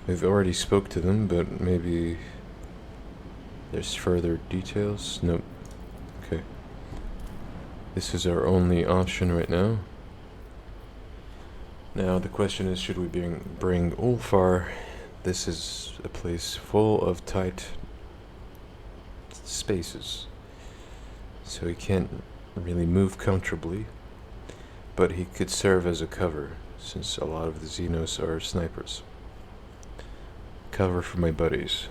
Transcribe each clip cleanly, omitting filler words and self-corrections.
We've already spoke to them, but maybe there's further details? Nope. Okay. This is our only option right now. Now the question is, should we bring Ulfar? This is a place full of tight spaces, so he can't really move comfortably, but he could serve as a cover, since a lot of the Xenos are snipers. Cover for my buddies.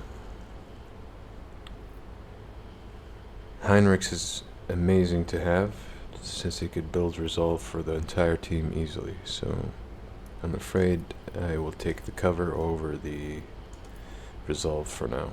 Heinrichs is amazing to have, since he could build resolve for the entire team easily, so I'm afraid I will take the cover over the resolve for now.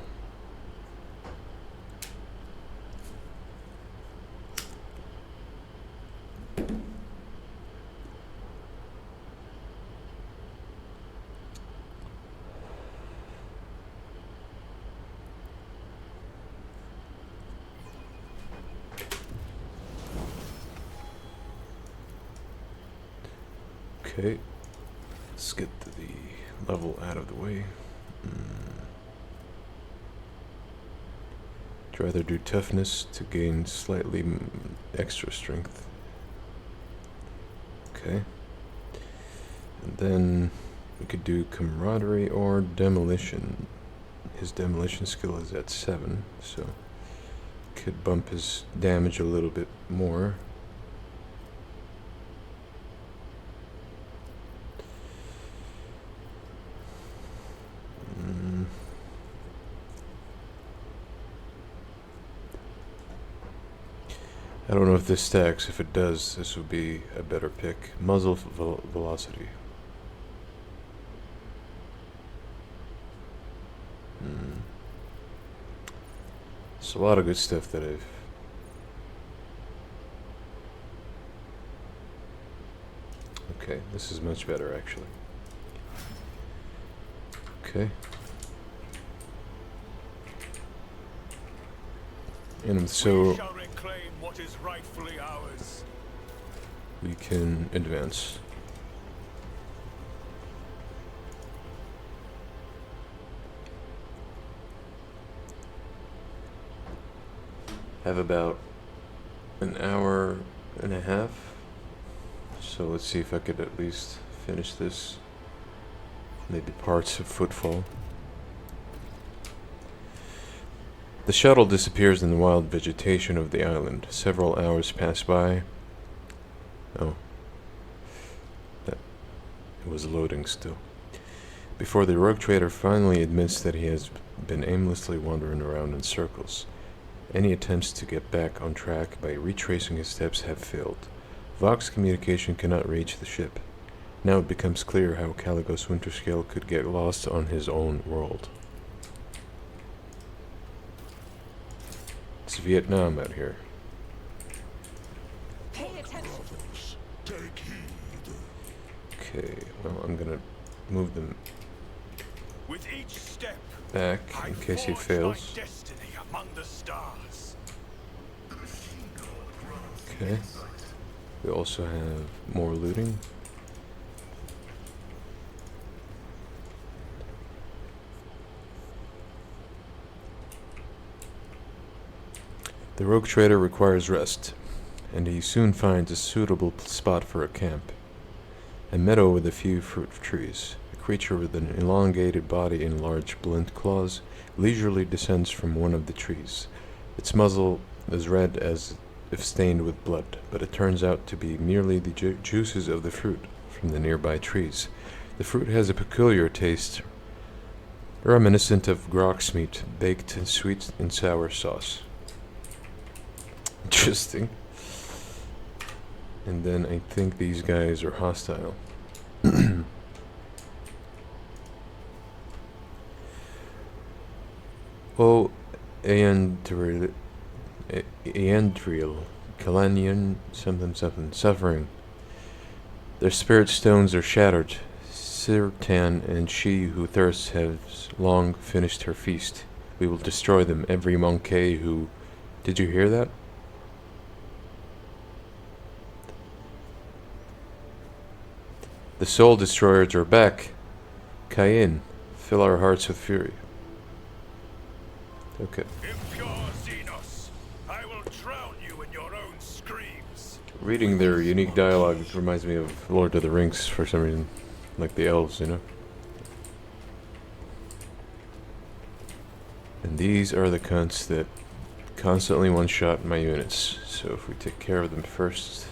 Okay, let's get the level out of the way. I'd rather do toughness to gain slightly extra strength. Okay. And then we could do camaraderie or demolition. His demolition skill is at 7, so could bump his damage a little bit more. I don't know if this stacks. If it does, this would be a better pick. Muzzle velocity. It's a lot of good stuff that I've... Okay, this is much better actually. Okay. And so what is rightfully ours. We can advance. Have about an hour and a half, so let's see if I could at least finish this. Maybe parts of Footfall. The shuttle disappears in the wild vegetation of the island. Several hours pass by. Oh. It was loading still. Before the rogue trader finally admits that he has been aimlessly wandering around in circles. Any attempts to get back on track by retracing his steps have failed. Vox communication cannot reach the ship. Now it becomes clear how Caligos Winterscale could get lost on his own world. It's Vietnam out here. Pay attention. Take heed. Okay, well, I'm gonna move them With each step, back in case he fails. destiny among the stars. Okay. We also have more looting. The rogue trader requires rest, and he soon finds a suitable spot for a camp. A meadow with a few fruit trees. A creature with an elongated body and large blunt claws leisurely descends from one of the trees. Its muzzle is red as if stained with blood, but it turns out to be merely the juices of the fruit from the nearby trees. The fruit has a peculiar taste, reminiscent of grox meat baked in sweet and sour sauce. Interesting. And then I think these guys are hostile. Oh, Aandril, Kalanian, something, suffering. Their spirit stones are shattered. Sirtan and she who thirsts has long finished her feast. We will destroy them, every monkey who... Did you hear that? The Soul Destroyers are back. Cayenne, Fill our hearts with fury. Okay. Impure Xenos, I will drown you in your own screams. Reading their unique dialogue reminds me of Lord of the Rings for some reason. Like the elves, you know? And these are the cunts that constantly one-shot my units. So if we take care of them first,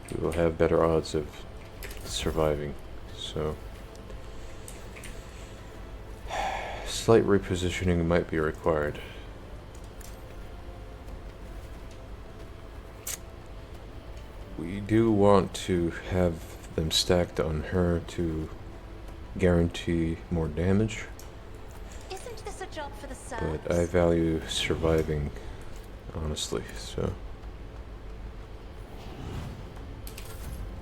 we will have better odds of surviving. So slight repositioning might be required. We do want to have them stacked on her to guarantee more damage, Isn't this a job for the but serfs? I value surviving, honestly, so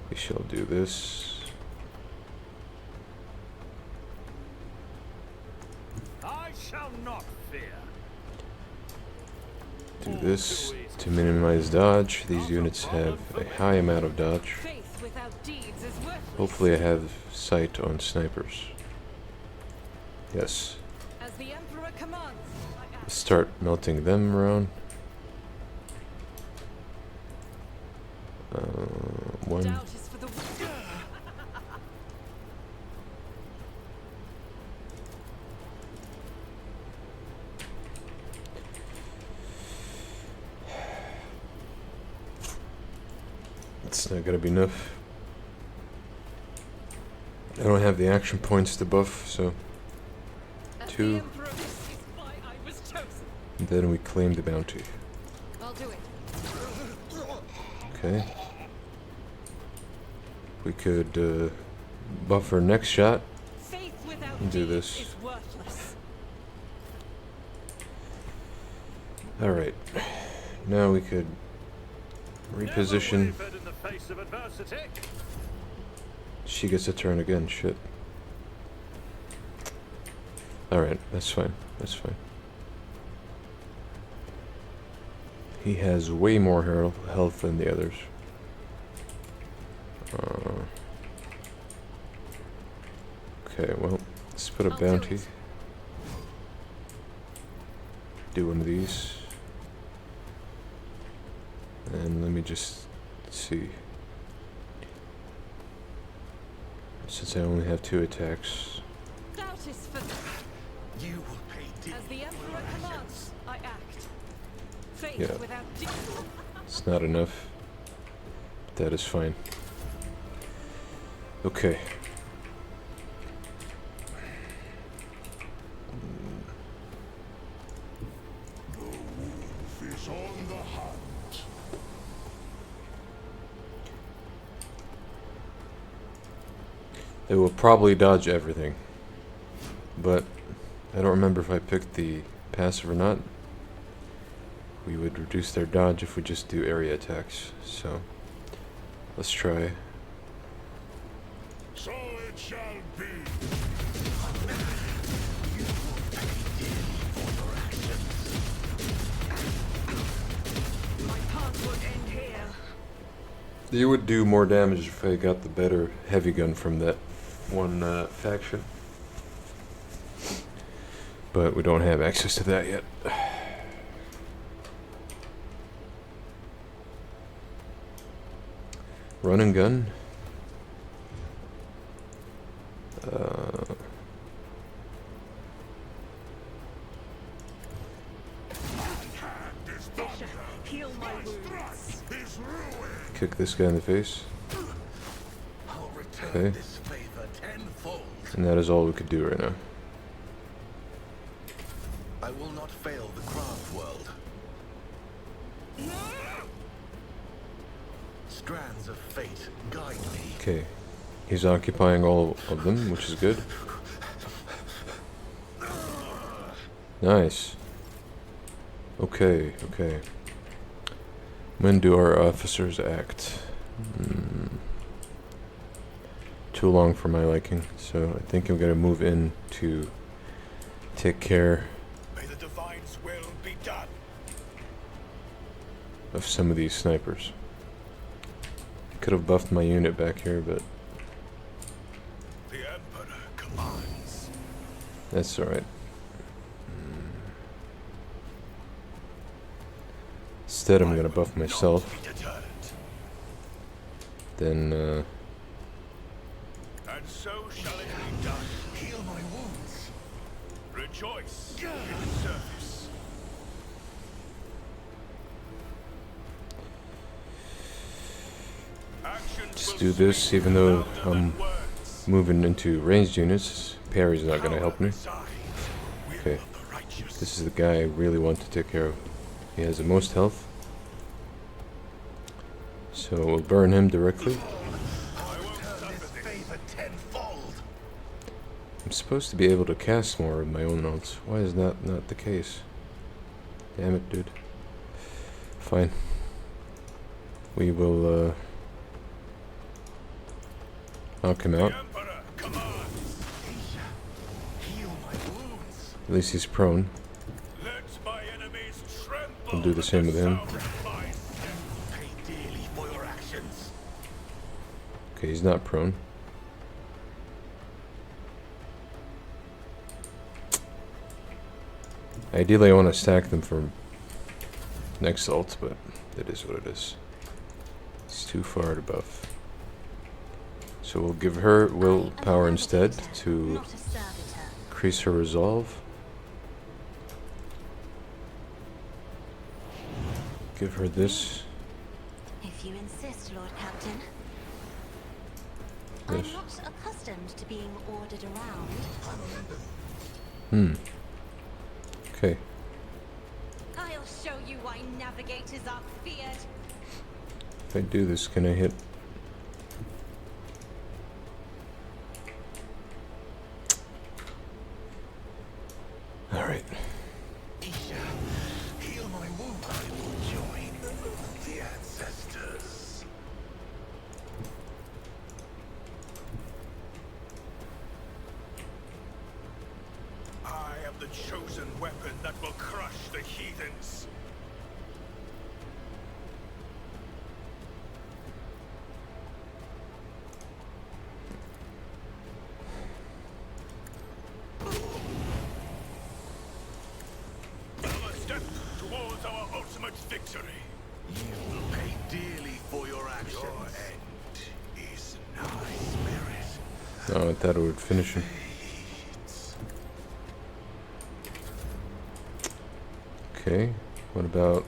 we shall do this. I shall not fear. Do this to minimize dodge. These units have a high amount of dodge. Faith without deeds is worthless. Hopefully I have sight on snipers. Yes. As the Emperor commands, I act. Start melting them around. One. Doubt is for the weak. It's not gonna be enough. I don't have the action points to buff, so As the two. Emperor, this is why I was chosen. And then we claim the bounty. I'll do it. Okay. We could buff her next shot. Faith without Do deeds this. is worthless. Alright. Now we could reposition. Never wavered in the face of adversity. She gets a turn again, shit. Alright, that's fine. That's fine. He has way more health than the others. Okay, well, let's put a I'll do bounty. it. Do one of these. And let me just see. Since I only have 2 attacks. Doubt is for the... You will pay dearly. As the Emperor commands, I act. Faith Yeah. without deeds. It's not enough. That is fine. Okay. Is on the hunt. They will probably dodge everything. But I don't remember if I picked the passive or not. We would reduce their dodge if we just do area attacks. So let's try. So it shall be. My path would end here. You would do more damage if I got the better heavy gun from that one faction. But we don't have access to that yet. Run and gun. Heal my wounds. His ruin. Kick this guy in the face. I'll return Okay. this favor tenfold. And that is all we could do right now. I will not fail the craft world. Strands of fate guide me. Okay. He's occupying all of them, which is good. Nice. Okay, okay. When do our officers act? Too long for my liking, so I think I'm gonna move in to take care May the divine's will be done. of some of these snipers. Could have buffed my unit back here, but The Emperor commands. That's alright. Instead, I'm gonna buff myself. Then, And so shall it be done. Heal my wounds. Rejoice in service. let's do this, even though I'm moving into ranged units. Parry's not gonna help me. Okay, this is the guy I really want to take care of. He has the most health. So we'll burn him directly. I'm supposed to be able to cast more of my own ults. Why is that not the case? Damn it, dude. Fine. We will knock him out. At least he's prone. We'll do the same with him. Okay, he's not prone. Ideally, I want to stack them for next ult, but it is what it is. It's too far to buff. So we'll give her willpower instead to increase her resolve. Give her this. If you insist, Lord Captain. Yes. I'm not accustomed to being ordered around. Okay. I'll show you why navigators are feared. If I do this, can I hit? Alright. Heal my wound. I will join the ancestors. I am the chosen weapon that will crush the heathens. Another step towards our ultimate victory. You will pay dearly for your actions. Your end is nigh, spirit. Oh, I thought it would finish him. Okay, what about...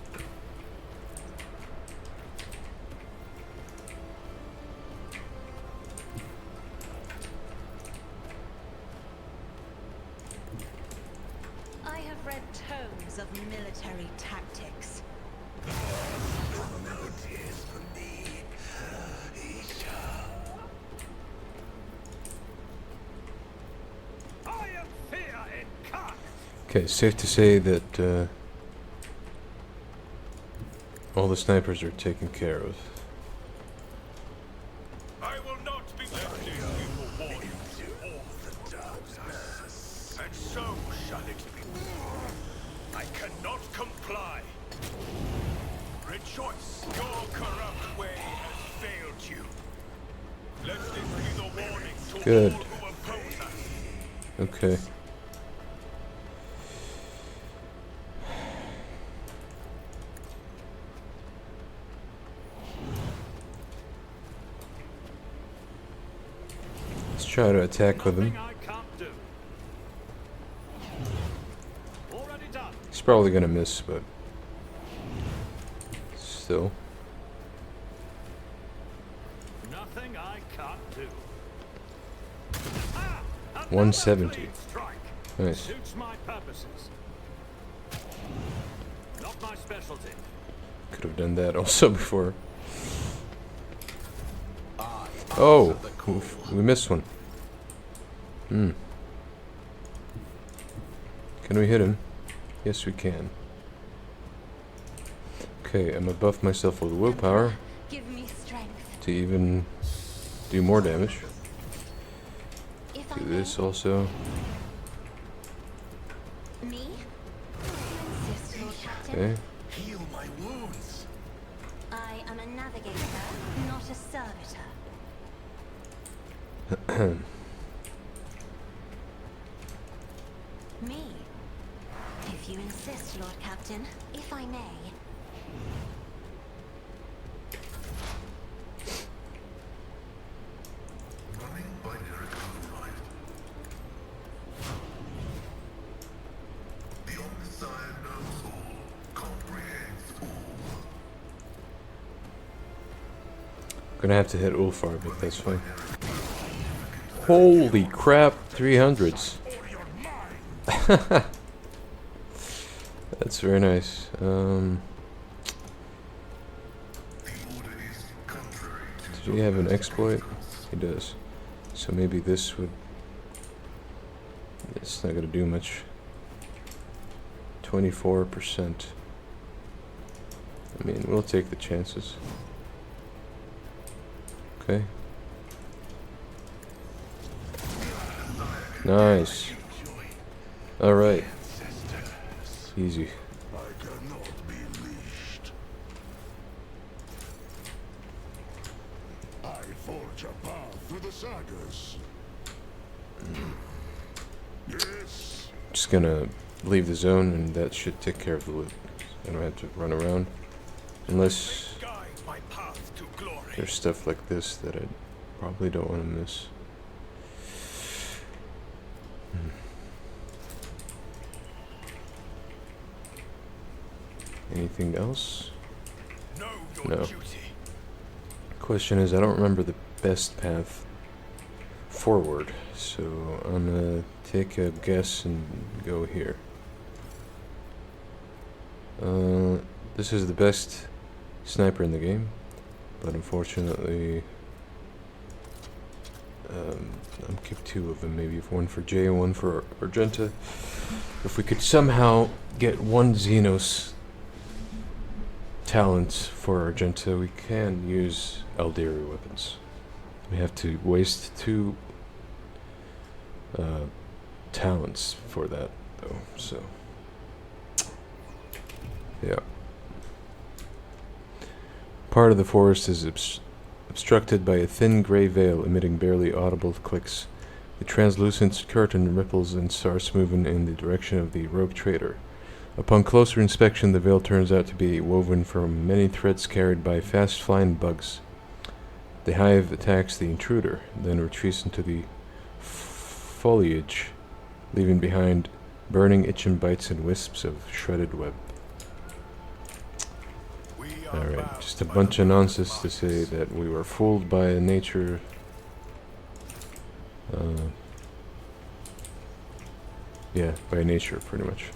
I have read tomes of military tactics. I am fear incarnate. Okay, safe to say that all the snipers are taken care of. I will not be left in for warning or the darkness, and so shall it be. I cannot comply. Rejoice, your corrupt way has failed you. Let this be the warning to Good. all who oppose us. Okay. Let's try to attack with him. I can't do. Already done. He's probably gonna miss, but still. Nothing I can't do. 170. Strike. Nice. Suits my purposes. Not my specialty. Could have done that also before. Oh, we missed one. Can we hit him? Yes, we can. Okay, I'm gonna buff myself with willpower Give me strength. to even do more damage. If I Do may. this also. Me? You insist, Lord Captain. Okay. Heal my wounds. I am a navigator, not a servitor. Me? If you insist, Lord Captain, if I may. Running binary override. The Omniscient knows all, comprehends all. Gonna have to hit Ulfar, but that's fine. Holy crap, 300s. That's very nice. The order is contrary to Does he have an exploit? He does. So maybe this would... It's not gonna do much. 24%. I mean, we'll take the chances. Okay. Nice. Alright. Easy. I cannot be leashed. I forge a path through the sagas. Yes. Just gonna leave the zone and that should take care of the loot. I don't have to run around. Unless Guide my path to glory. there's stuff like this that I probably don't want to miss. Anything else? Know your No. duty. Question is, I don't remember the best path forward, so I'm gonna take a guess and go here. This is the best sniper in the game, but unfortunately, I'm kept two of them, maybe one for Jay and one for Argenta. If we could somehow get one Xenos talent for Argenta, we can use Alderi weapons. We have to waste two talents for that, though, so... Yeah. Part of the forest is obstructed by a thin gray veil emitting barely audible clicks. The translucent curtain ripples and starts moving in the direction of the rogue trader. Upon closer inspection, the veil turns out to be woven from many threads carried by fast-flying bugs. The hive attacks the intruder, then retreats into the foliage, leaving behind burning itching bites and wisps of shredded web. Alright, just a bunch of nonsense to say that we were fooled by nature. Yeah, by nature, pretty much.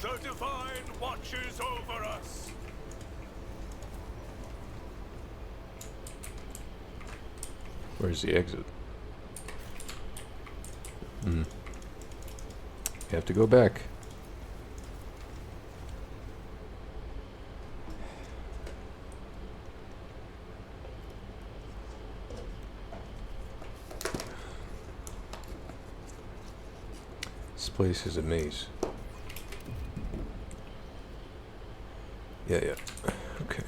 The divine watches over us. Where's the exit? You have to go back. This place is a maze. Yeah. Okay.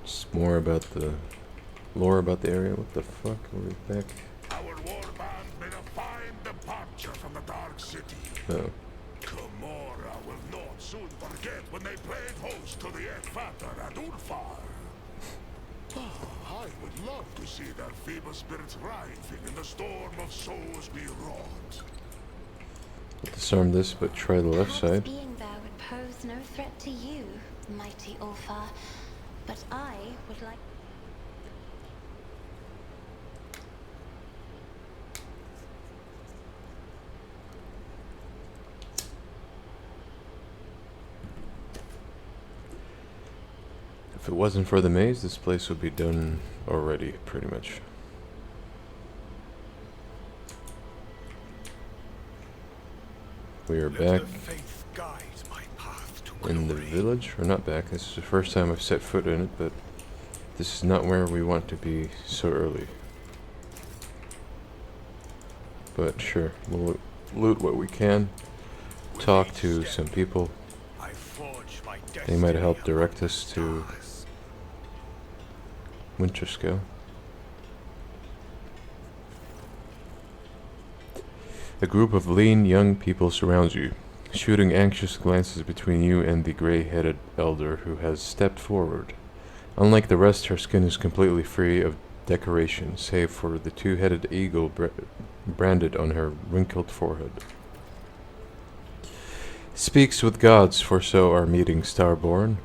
Just more about the lore about the area. What the fuck? We're back. Our warband made a fine departure from the Dark City. Oh. Gamora will not soon forget when they played host to the Earthfather at Ulfar. I would love to see their feeble spirits writhing in the storm of souls we wrought. Disarm this, but try the left Perhaps side. being there would pose no threat to you, mighty Ulfar. But I would like... If it wasn't for the maze, this place would be done already, pretty much. We are back Let the faith guide my path to in the glory. village, or not back. This is the first time I've set foot in it, but this is not where we want to be so early. But sure, we'll loot what we can, With talk each to step, some people. I forge my They might destiny help among direct the us to stars. Winterscale. A group of lean young people surrounds you, shooting anxious glances between you and the gray-headed elder who has stepped forward. Unlike the rest, her skin is completely free of decoration, save for the two-headed eagle branded on her wrinkled forehead. Speaks with gods, for so our meeting, Starborn.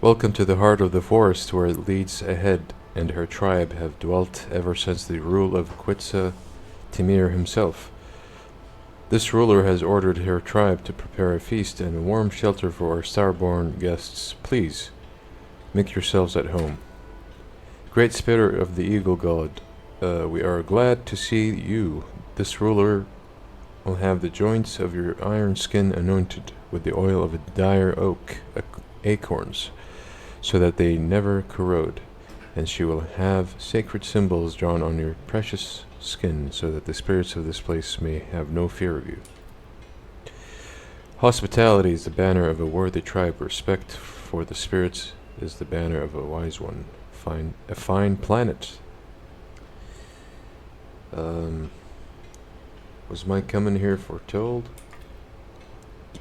Welcome to the heart of the forest where it leads ahead, and her tribe have dwelt ever since the rule of Quetzal Timir himself. This ruler has ordered her tribe to prepare a feast and a warm shelter for our Starborn guests. Please, make yourselves at home. Great Spirit of the Eagle God, we are glad to see you. This ruler will have the joints of your iron skin anointed with the oil of a dire oak acorns, so that they never corrode, and she will have sacred symbols drawn on your precious skin, so that the spirits of this place may have no fear of you. Hospitality is the banner of a worthy tribe. Respect for the spirits is the banner of a wise one. A fine planet. Was my coming here foretold?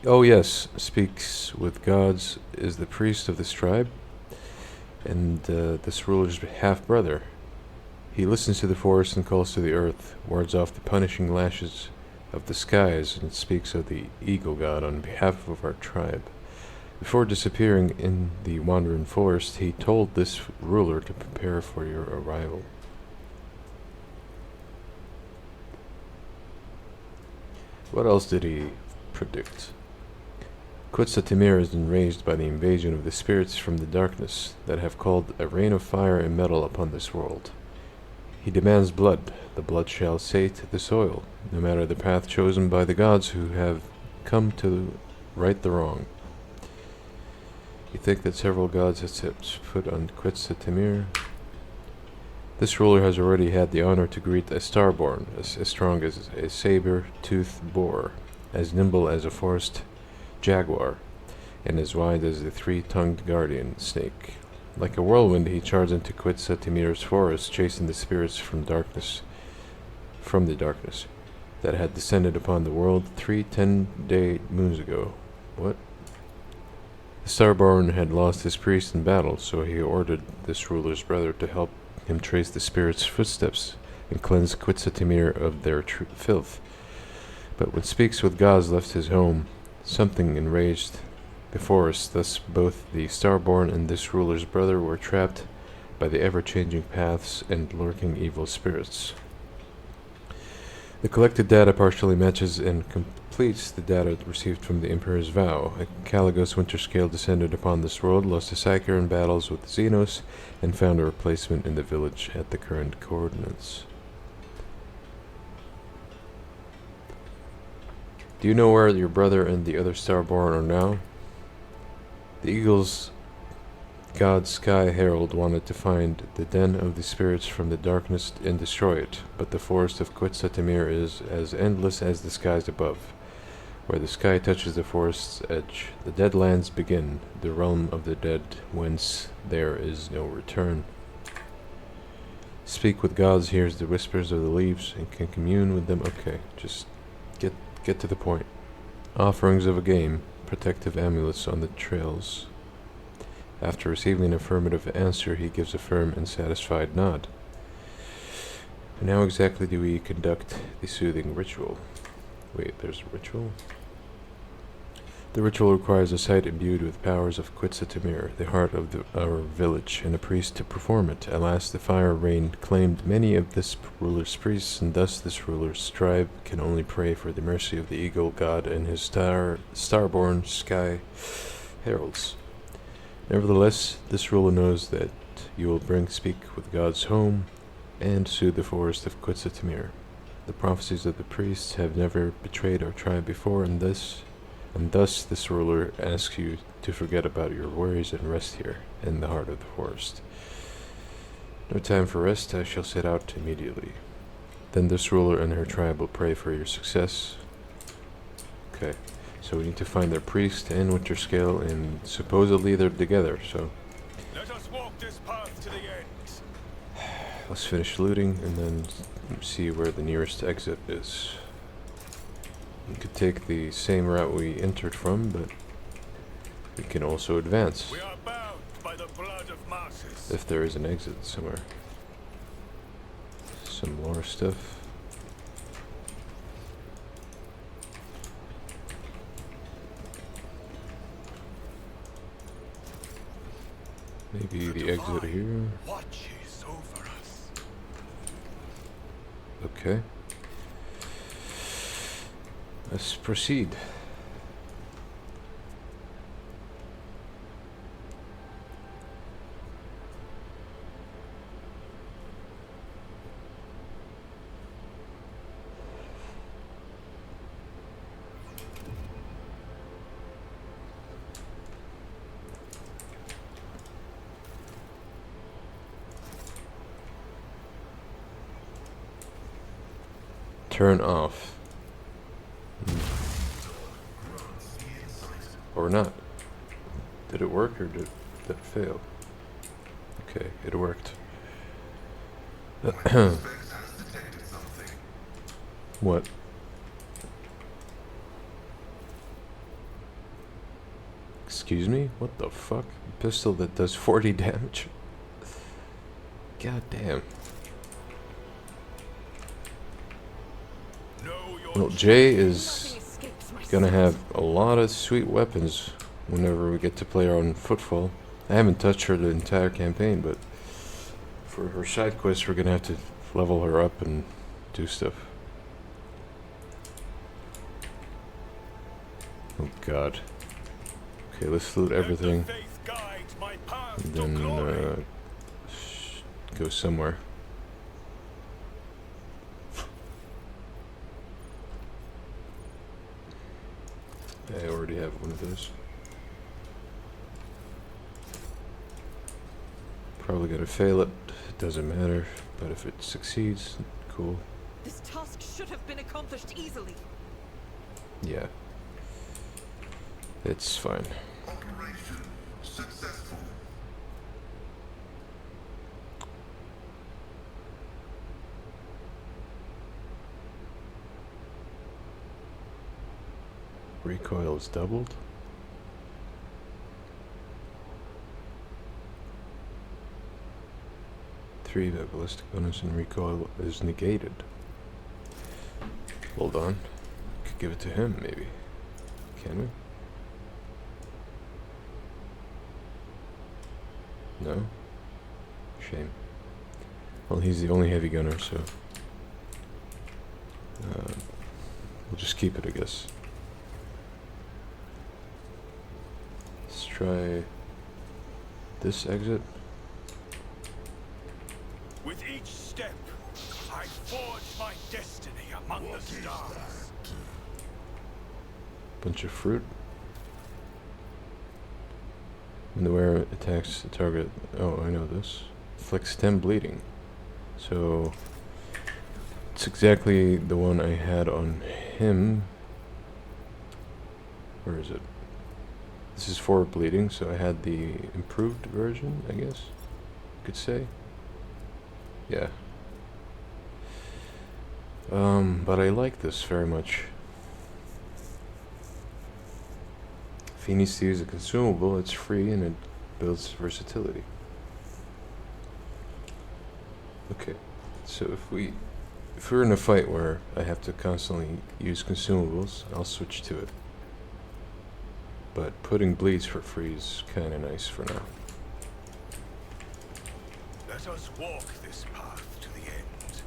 Oh yes, speaks with gods is the priest of this tribe, and this ruler's half-brother. He listens to the forest and calls to the earth, wards off the punishing lashes of the skies, and speaks of the eagle god on behalf of our tribe. Before disappearing in the wandering forest, he told this ruler to prepare for your arrival. What else did he predict? Quetzal Timir is enraged by the invasion of the spirits from the darkness that have called a rain of fire and metal upon this world. He demands blood. The blood shall sate the soil, no matter the path chosen by the gods who have come to right the wrong. You think that several gods have set foot on Quetzal Timir? This ruler has already had the honor to greet a Starborn, as strong as a saber-toothed boar, as nimble as a forest jaguar, and as wide as the three-tongued guardian snake. Like a whirlwind, he charged into Quetzal Timir's forest, chasing the spirits from the darkness that had descended upon the world 3 10-day moons ago. What? The Starborn had lost his priest in battle, so he ordered this ruler's brother to help him trace the spirits' footsteps and cleanse Quetzal Timir of their filth. But when Speaks with Gods left his home, something enraged the forest. Thus both the Starborn and this ruler's brother were trapped by the ever-changing paths and lurking evil spirits. The collected data partially matches and completes the data received from the Emperor's vow. A Caligos Winterscale descended upon this world, lost a Psyker in battles with Xenos, and found a replacement in the village at the current coordinates. Do you know where your brother and the other Starborn are now? The Eagle's god Sky Herald wanted to find the den of the spirits from the darkness and destroy it, but the forest of Quetzal Timir is as endless as the skies above. Where the sky touches the forest's edge, the Deadlands begin, the realm of the dead, whence there is no return. Speak with gods, hears the whispers of the leaves, and can commune with them. Okay, just get to the point. Offerings of a game, protective amulets on the trails. After receiving an affirmative answer, he gives a firm and satisfied nod. And how exactly do we conduct the soothing ritual? Wait, there's a ritual? The ritual requires a site imbued with powers of Quetzal Timir, the heart of our village, and a priest to perform it. Alas, the fire rain claimed many of this ruler's priests, and thus this ruler's tribe can only pray for the mercy of the Eagle God and his Starborn Sky Heralds. Nevertheless, this ruler knows that you will Speak with Gods home and soothe the forest of Quetzal Timir. The prophecies of the priests have never betrayed our tribe before, and thus this ruler asks you to forget about your worries and rest here, in the heart of the forest. No time for rest, I shall set out immediately. Then this ruler and her tribe will pray for your success. Okay. So we need to find their priest and Winterscale, and supposedly they're together, so Let us walk this path to the end. let's finish looting and then see where the nearest exit is. We could take the same route we entered from, but we can also advance We are bound by the blood of martyrs. if there is an exit somewhere. Some more stuff. Maybe the exit here. Watches over us. Okay. Let's proceed. Turn off. Or not. Did it work or did that fail? Okay, it worked. What? Excuse me? What the fuck? A pistol that does 40 damage? God damn. Know your Well, Jay is Nothing escapes my gonna sight. have a lot of sweet weapons whenever we get to play her on Footfall. I haven't touched her the entire campaign, but for her side quests we're gonna have to level her up and do stuff. Oh god. Okay, let's loot everything Let the faith guide my path and to then glory. go somewhere. I already have one of those. Probably gonna fail it. It doesn't matter. But if it succeeds, cool. This task should have been accomplished easily. Yeah. It's fine. Operation successful. Recoil is doubled. Three, the ballistic bonus and recoil is negated. Hold on. Could give it to him, maybe. Can we? No? Shame. Well, he's the only heavy gunner, so... we'll just keep it, I guess. Let's try this exit. With each step, I forge my destiny among the stars. Bunch of fruit. When the wearer attacks the target... Oh, I know this. Inflicts 10 bleeding. So... it's exactly the one I had on him. Where is it? This is for bleeding, so I had the improved version, I guess you could say. Yeah. But I like this very much. If he needs to use a consumable, it's free and it builds versatility. Okay, so if we're in a fight where I have to constantly use consumables, I'll switch to it. But putting bleeds for free is kind of nice for now. Let us walk this path to the end.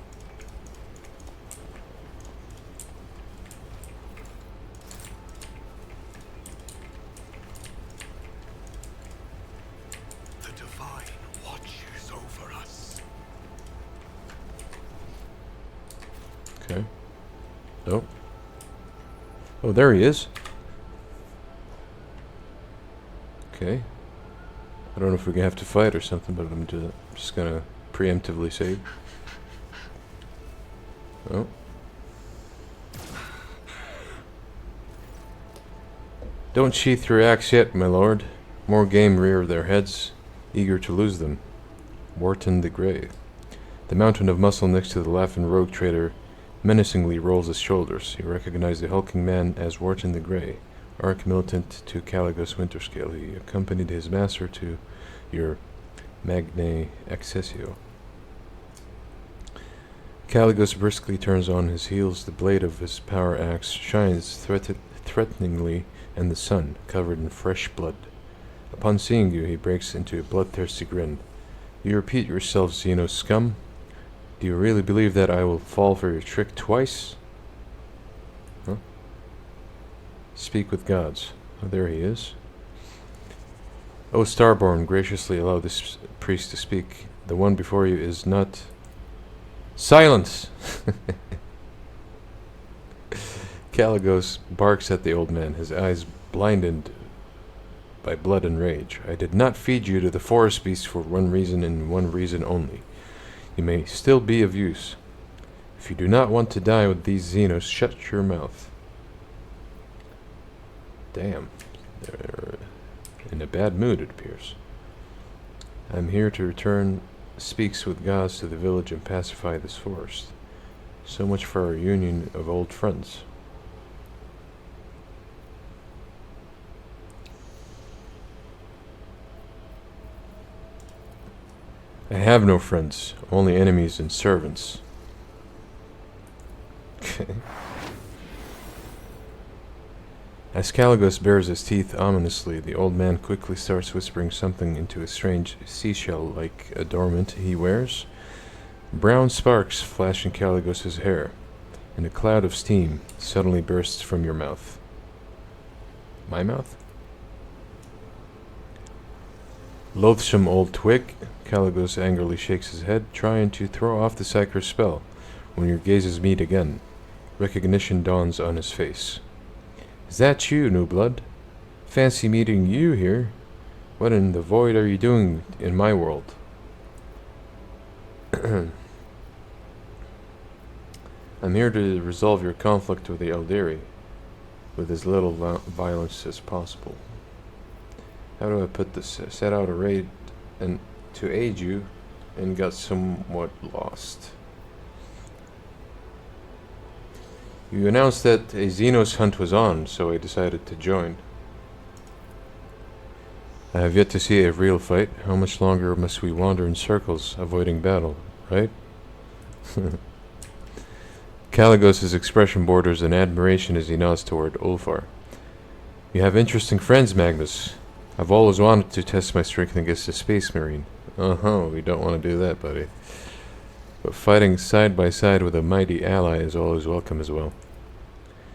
The divine watches over us. Okay. Oh. Oh, there he is. Okay. I don't know if we have to fight or something, but I'm just gonna preemptively save. Oh. Don't sheath your axe yet, my lord. More game rear their heads, eager to lose them. Wharton the Grey. The mountain of muscle next to the laughing rogue trader menacingly rolls his shoulders. You recognize the hulking man as Wharton the Grey, arch-militant to Caligos Winterscale. He accompanied his master to your Magnae Accessio. Caligos briskly turns on his heels. The blade of his power axe shines threateningly in the sun, covered in fresh blood. Upon seeing you, he breaks into a bloodthirsty grin. Do you repeat yourself, Xeno scum? Do you really believe that I will fall for your trick twice? Huh? Speak with gods. Oh, there he is. O Starborn, graciously allow this priest to speak. The one before you is not... Silence! Caligos barks at the old man, his eyes blinded by blood and rage. I did not feed you to the forest beasts for one reason and one reason only. You may still be of use. If you do not want to die with these Xenos, shut your mouth. Damn. They're in a bad mood, it appears. I'm here to return speaks with gods to the village and pacify this forest. So much for our union of old friends. I have no friends, only enemies and servants. Okay. As Caligos bares his teeth ominously, the old man quickly starts whispering something into a strange seashell-like adornment he wears. Brown sparks flash in Caligos's hair, and a cloud of steam suddenly bursts from your mouth. My mouth? Loathsome old twig. Caligos angrily shakes his head, trying to throw off the sacred spell. When your gazes meet again, recognition dawns on his face. Is that you, new blood? Fancy meeting you here. What in the void are you doing in my world? I'm here to resolve your conflict with the Eldari, with as little violence as possible. How do I put this? Set out a raid and to aid you, and got somewhat lost. You announced that a Xenos hunt was on, so I decided to join. I have yet to see a real fight. How much longer must we wander in circles, avoiding battle, right? Caligos' expression borders in admiration as he nods toward Ulfar. You have interesting friends, Magnus. I've always wanted to test my strength against a space marine. We don't want to do that, buddy. But fighting side by side with a mighty ally is always welcome as well.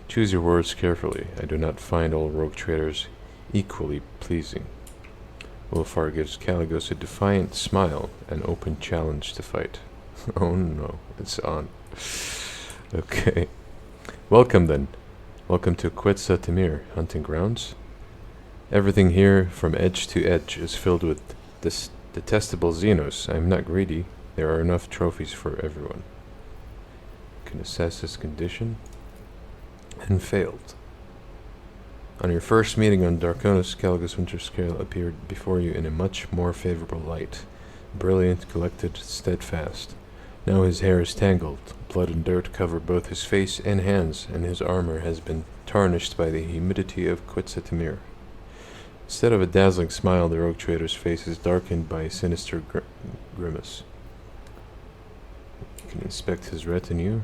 Choose your words carefully. I do not find all rogue traders equally pleasing. Ulfar gives Caligos a defiant smile, an open challenge to fight. Oh no, it's on. Okay. Welcome then. Welcome to Quetzal Temir hunting grounds. Everything here, from edge to edge, is filled with this detestable Xenos. I am not greedy. There are enough trophies for everyone. Can assess his condition. And failed. On your first meeting on Darkonos, Caligos Winterscale appeared before you in a much more favorable light. Brilliant, collected, steadfast. Now his hair is tangled. Blood and dirt cover both his face and hands, and his armor has been tarnished by the humidity of Quetzal Temir. Instead of a dazzling smile, the rogue trader's face is darkened by a sinister grimace. You can inspect his retinue.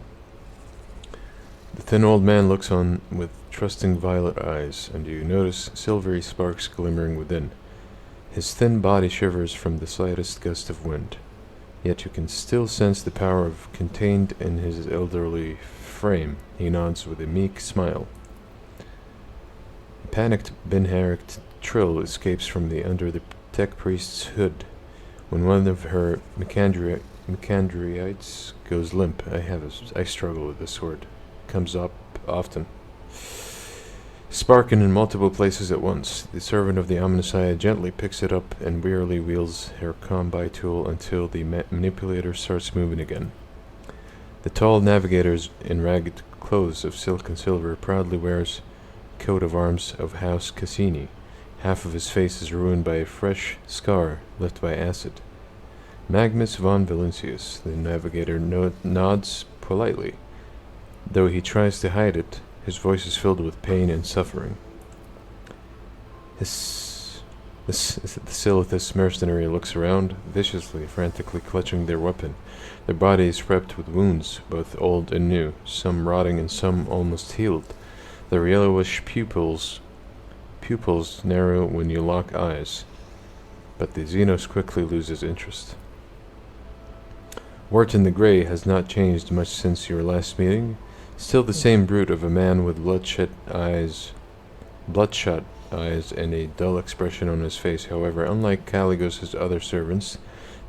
The thin old man looks on with trusting violet eyes, and you notice silvery sparks glimmering within. His thin body shivers from the slightest gust of wind, yet you can still sense the power contained in his elderly frame. He nods with a meek smile. A panicked Ben-Harik trill escapes from under the tech priest's hood when one of her Macandriites goes limp. I struggle with this word. Comes up often. Sparking in multiple places at once, the servant of the Omnissiah gently picks it up and wearily wields her combi tool until the manipulator starts moving again. The tall navigator in ragged clothes of silk and silver proudly wears coat of arms of House Cassini. Half of his face is ruined by a fresh scar left by acid. Magnus von Valancius, the navigator, nods politely. Though he tries to hide it, his voice is filled with pain and suffering. The Silithus mercenary looks around, viciously, frantically clutching their weapon. Their body is wrapped with wounds, both old and new, some rotting and some almost healed. Their yellowish pupils narrow when you lock eyes, but the Xenos quickly loses interest. Wharton the Grey has not changed much since your last meeting. Still the same brute of a man with bloodshot eyes and a dull expression on his face. However, unlike Caligos' other servants,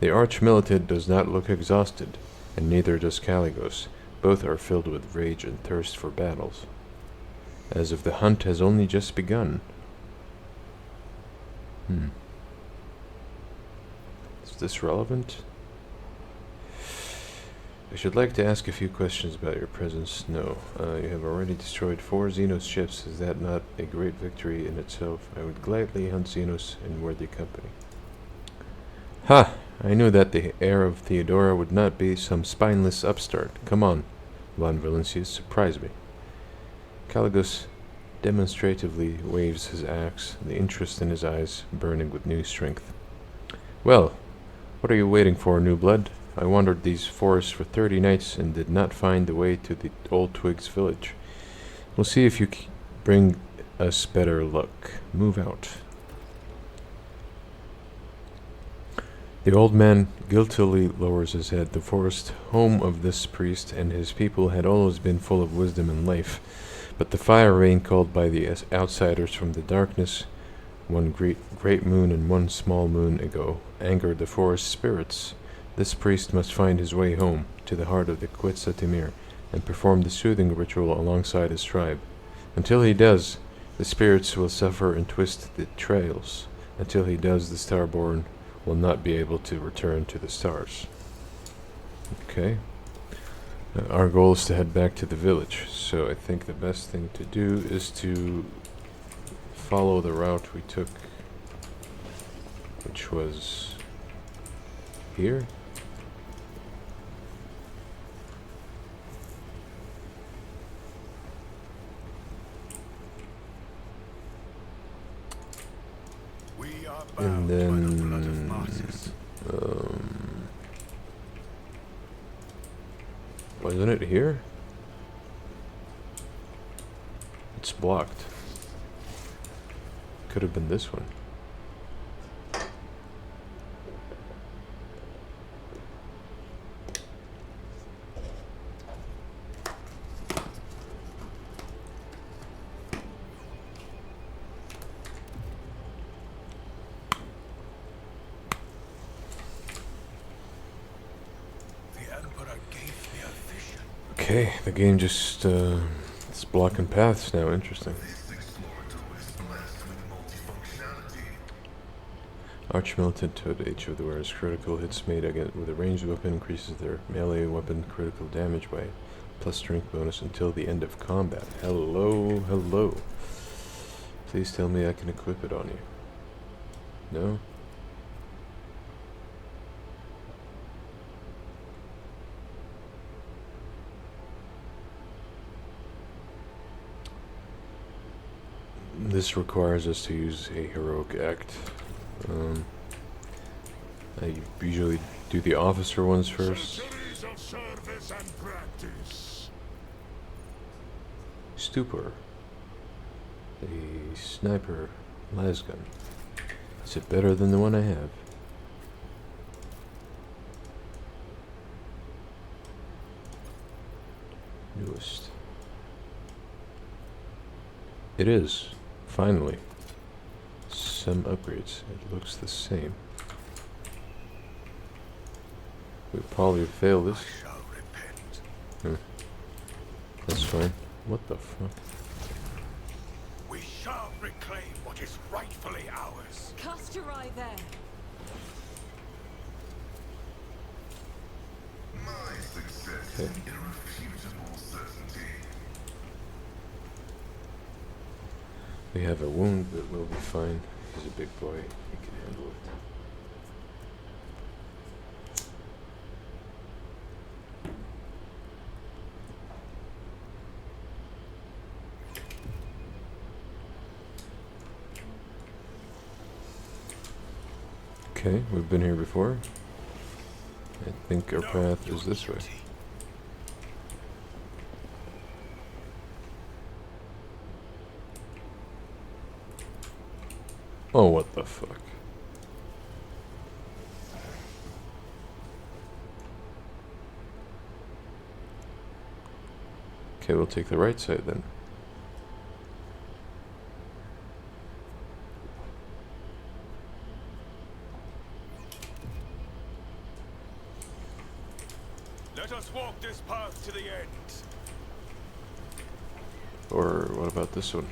the arch-militant does not look exhausted, and neither does Caligos. Both are filled with rage and thirst for battles, as if the hunt has only just begun. Is this relevant? I should like to ask a few questions about your presence. No. You have already destroyed 4 Xenos ships. Is that not a great victory in itself? I would gladly hunt Xenos in worthy company. Ha! I knew that the heir of Theodora would not be some spineless upstart. Come on, von Valancius, surprise me. Caligos demonstratively waves his axe, the interest in his eyes burning with new strength. Well, what are you waiting for, new blood? I wandered these forests for 30 nights and did not find the way to the Old Twigs village. We'll see if you bring us better luck. Move out. The old man guiltily lowers his head. The forest, home of this priest and his people, had always been full of wisdom and life, but the fire rain called by the outsiders from the darkness, one great moon and one small moon ago, angered the forest spirits. This priest must find his way home, to the heart of the Quetzaltemir, and perform the soothing ritual alongside his tribe. Until he does, the spirits will suffer and twist the trails. Until he does, the Starborn will not be able to return to the stars. Okay. Our goal is to head back to the village, so I think the best thing to do is to follow the route we took, which was here. And then, wasn't it here? It's blocked. Could have been this one. Okay, the game just, it's blocking paths now, interesting. Arch-militant Toad, each of the wearer's critical hits made again with a ranged weapon increases their melee weapon critical damage by plus strength bonus until the end of combat. Hello, hello. Please tell me I can equip it on you. No? This requires us to use a heroic act. I usually do the officer ones first. Stupor. A sniper lasgun. Is it better than the one I have? Newest. It is. Finally. Some upgrades. It looks the same. We probably fail this. That's fine. What the fuck? We shall reclaim what is rightfully ours. Cast your eye there. My success, irrefutable certainty. We have a wound, but we'll be fine. He's a big boy. He can handle it. Okay, we've been here before. I think our path is this way. Oh, what the fuck? Okay, we'll take the right side then. Let us walk this path to the end. Or what about this one?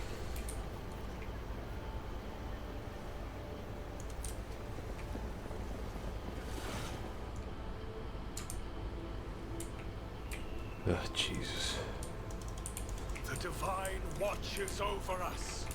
Ah, Jesus. The divine watches over us.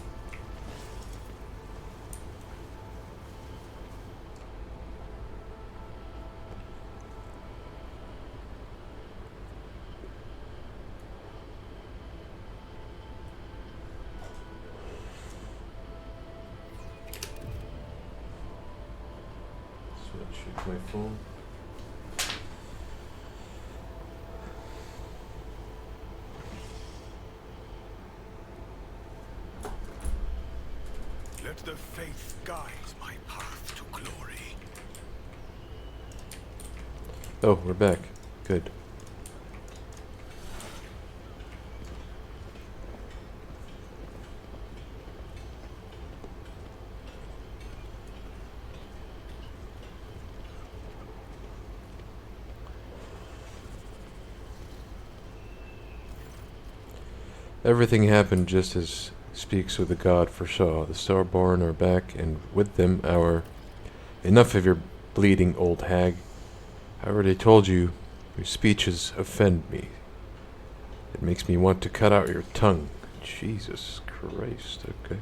Switch my phone. Let the faith guide my path to glory. Oh, we're back. Good. Everything happened just as Speaks with the God foresaw. The Starborn are back, and with them our... Enough of your bleeding, old hag. I already told you, your speeches offend me. It makes me want to cut out your tongue. Jesus Christ, okay.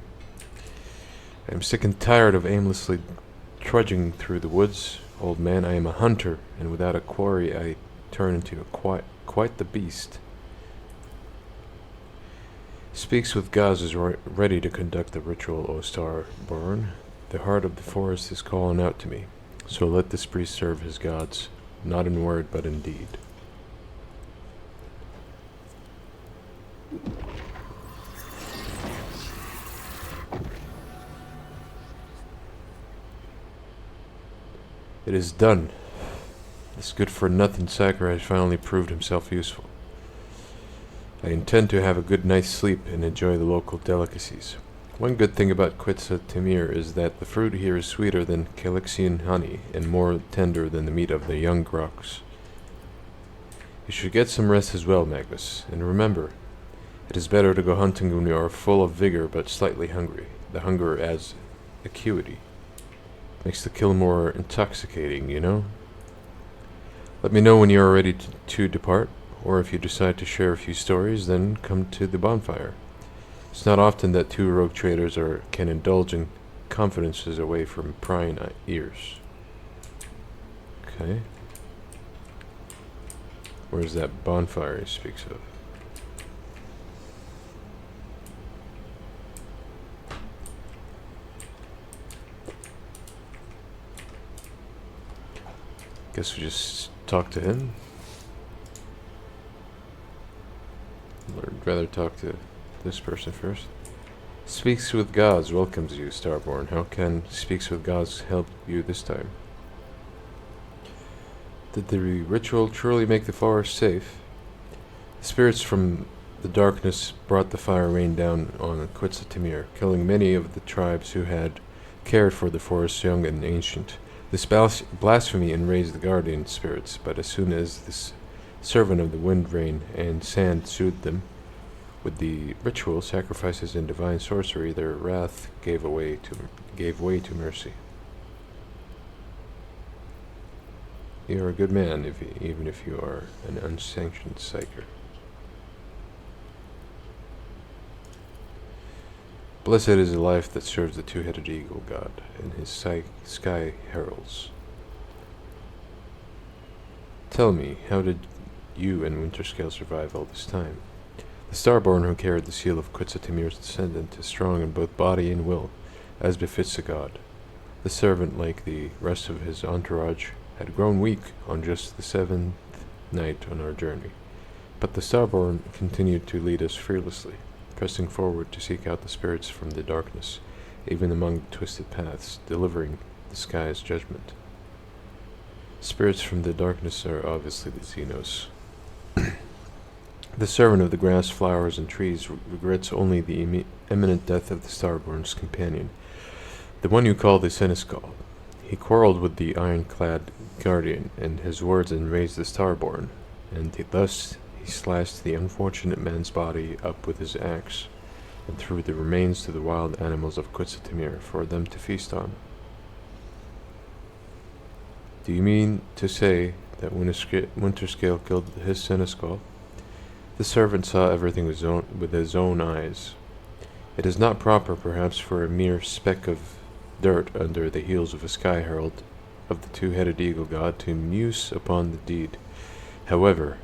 I am sick and tired of aimlessly trudging through the woods. Old man, I am a hunter, and without a quarry I turn into quite the beast. Speaks with gods is ready to conduct the ritual, O Starborn. The heart of the forest is calling out to me. So let this priest serve his gods, not in word but in deed. It is done. This good-for-nothing sacrifice finally proved himself useful. I intend to have a good night's sleep and enjoy the local delicacies. One good thing about Quetzal Timir is that the fruit here is sweeter than Calixian honey and more tender than the meat of the young groks. You should get some rest as well, Magnus, and remember, it is better to go hunting when you are full of vigor but slightly hungry. The hunger adds acuity. Makes the kill more intoxicating, you know? Let me know when you are ready to depart. Or if you decide to share a few stories, then come to the bonfire. It's not often that two rogue traders can indulge in confidences away from prying ears. Okay. Where's that bonfire he speaks of? Guess we just talk to him. I'd rather talk to this person first. Speaks with Gods welcomes you, Starborn. How can Speaks with Gods help you this time? Did the ritual truly make the forest safe? The spirits from the darkness brought the fire rain down on Quetzal Timir, killing many of the tribes who had cared for the forest young and ancient. This blasphemy enraged the guardian spirits, but as soon as this servant of the wind, rain, and sand soothed them with the ritual, sacrifices, and divine sorcery, their wrath gave way to mercy. You are a good man, even if you are an unsanctioned psyker. Blessed is the life that serves the two-headed eagle god and his sky heralds. Tell me, how did you and Winterscale survive all this time? The Starborn who carried the seal of Quetzaltemir's descendant is strong in both body and will, as befits a god. The servant, like the rest of his entourage, had grown weak on just the 7th night on our journey. But the Starborn continued to lead us fearlessly, pressing forward to seek out the spirits from the darkness, even among the twisted paths, delivering the sky's judgment. Spirits from the darkness are obviously the Xenos. The servant of the grass, flowers, and trees regrets only the imminent death of the Starborn's companion, the one you call the Senescal. He quarreled with the ironclad guardian, and his words enraged the Starborn, and thus he slashed the unfortunate man's body up with his axe, and threw the remains to the wild animals of Quetzaltemir for them to feast on. Do you mean to say that Winterscale killed his Senescal? The servant saw everything with his own eyes. It is not proper, perhaps, for a mere speck of dirt under the heels of a sky herald of the two-headed eagle god to muse upon the deed. However,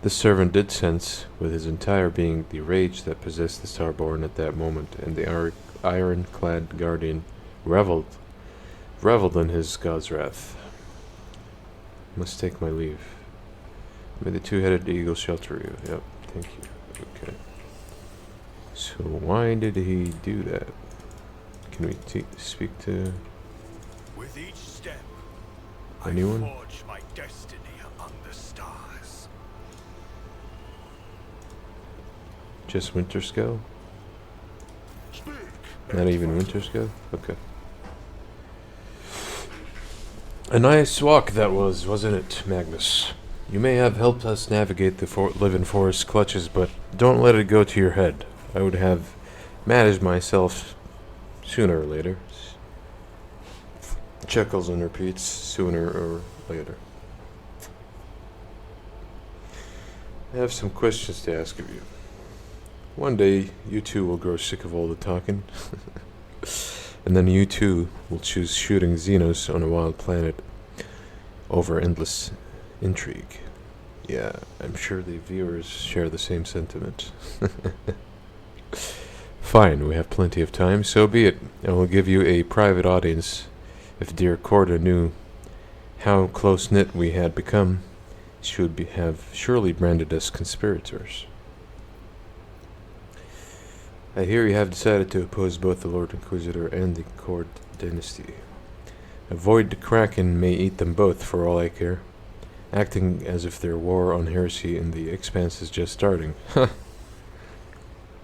the servant did sense with his entire being the rage that possessed the Starborn at that moment, and the ironclad guardian reveled in his god's wrath. Must take my leave. May the two-headed eagle shelter you. Yep, thank you. Okay. So why did he do that? Can we speak to With each step, anyone? I forge my destiny among the stars. Just Winterscale? Speak. Not even Winterscale? Okay. A nice walk that was, wasn't it, Magnus? You may have helped us navigate the Living Forest clutches, but don't let it go to your head. I would have managed myself sooner or later. Chuckles and repeats, sooner or later. I have some questions to ask of you. One day, you two will grow sick of all the talking. And then you too will choose shooting Xenos on a wild planet over endless intrigue. Yeah, I'm sure the viewers share the same sentiment. Fine, we have plenty of time, so be it. I will give you a private audience. If dear Corda knew how close-knit we had become, she would have surely branded us conspirators. I hear you have decided to oppose both the Lord Inquisitor and the Cord dynasty. Avoid the Kraken may eat them both, for all I care. Acting as if their war on heresy in the Expanse is just starting.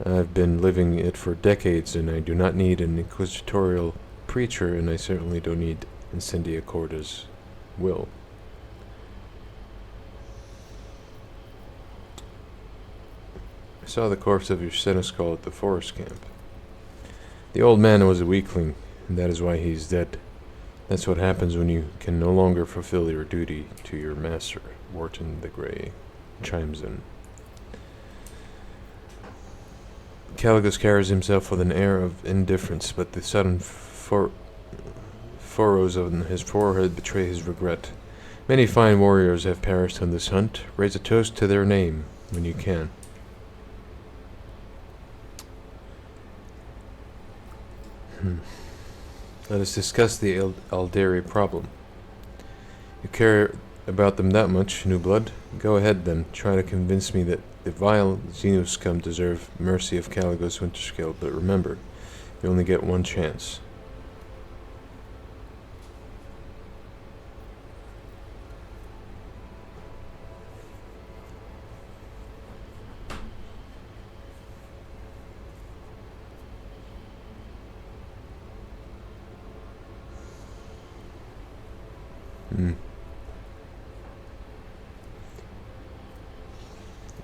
I've been living it for decades, and I do not need an inquisitorial preacher, and I certainly don't need Incendia Corda's will. I saw the corpse of your Senescal at the forest camp. The old man was a weakling, and that is why he is dead. That's what happens when you can no longer fulfill your duty to your master, Wharton the Grey chimes in. Caligos carries himself with an air of indifference, but the sudden furrows on his forehead betray his regret. Many fine warriors have perished on this hunt. Raise a toast to their name when you can. Let us discuss the Alderi problem. You care about them that much, new blood? Go ahead then, try to convince me that the vile Xenos scum deserve mercy of Caligos Winterscale, but remember, you only get one chance.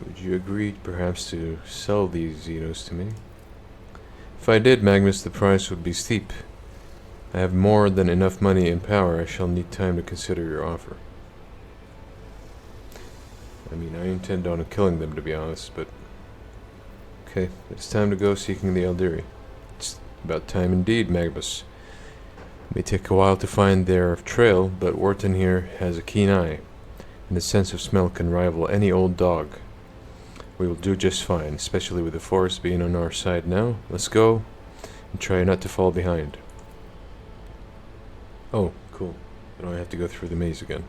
Would you agree, perhaps, to sell these Xenos to me? If I did, Magnus, the price would be steep. I have more than enough money and power. I shall need time to consider your offer. I mean, I intend on killing them, to be honest, but... Okay, it's time to go seeking the Alderi. It's About time indeed, Magbus. It may take a while to find their trail, but Wharton here has a keen eye, and his sense of smell can rival any old dog. We will do just fine, especially with the forest being on our side now. Let's go, and try not to fall behind. Oh, cool. I don't have to go through the maze again.